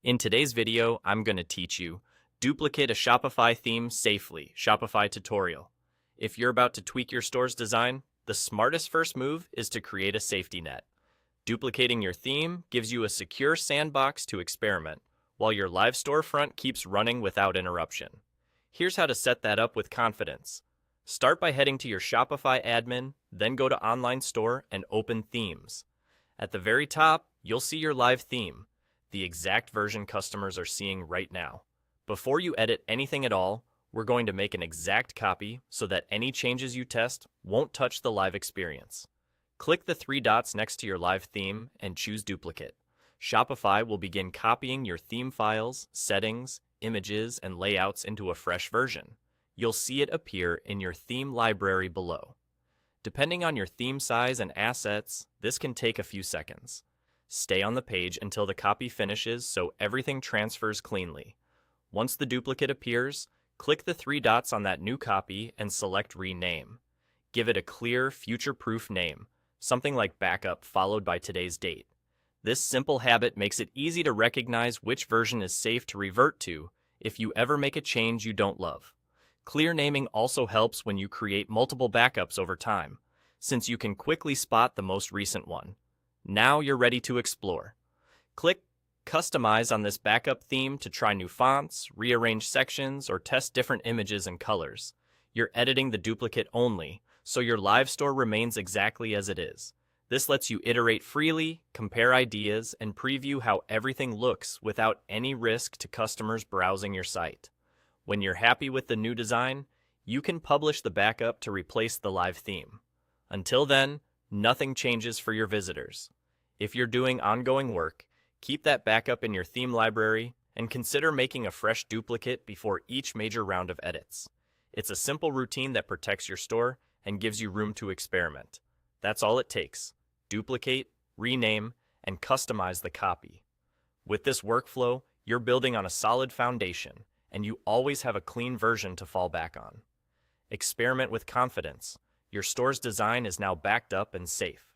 In today's video, I'm going to teach you duplicate a Shopify theme safely, Shopify tutorial. If you're about to tweak your store's design, the smartest first move is to create a safety net. Duplicating your theme gives you a secure sandbox to experiment, while your live storefront keeps running without interruption. Here's how to set that up with confidence. Start by heading to your Shopify admin, then go to Online Store and open Themes. At the very top, you'll see your live theme, the exact version customers are seeing right now. Before you edit anything at all, we're going to make an exact copy so that any changes you test won't touch the live experience. Click the three dots next to your live theme and choose Duplicate. Shopify will begin copying your theme files, settings, images, and layouts into a fresh version. You'll see it appear in your theme library below. Depending on your theme size and assets, this can take a few seconds. Stay on the page until the copy finishes so everything transfers cleanly. Once the duplicate appears, click the three dots on that new copy and select Rename. Give it a clear, future-proof name, something like backup followed by today's date. This simple habit makes it easy to recognize which version is safe to revert to if you ever make a change you don't love. Clear naming also helps when you create multiple backups over time, since you can quickly spot the most recent one. Now you're ready to explore. Click Customize on this backup theme to try new fonts, rearrange sections, or test different images and colors. You're editing the duplicate only, so your live store remains exactly as it is. This lets you iterate freely, compare ideas, and preview how everything looks without any risk to customers browsing your site. When you're happy with the new design, you can publish the backup to replace the live theme. Until then, nothing changes for your visitors. If you're doing ongoing work, keep that backup in your theme library and consider making a fresh duplicate before each major round of edits. It's a simple routine that protects your store and gives you room to experiment. That's all it takes. Duplicate, rename, and customize the copy. With this workflow, you're building on a solid foundation, and you always have a clean version to fall back on. Experiment with confidence. Your store's design is now backed up and safe.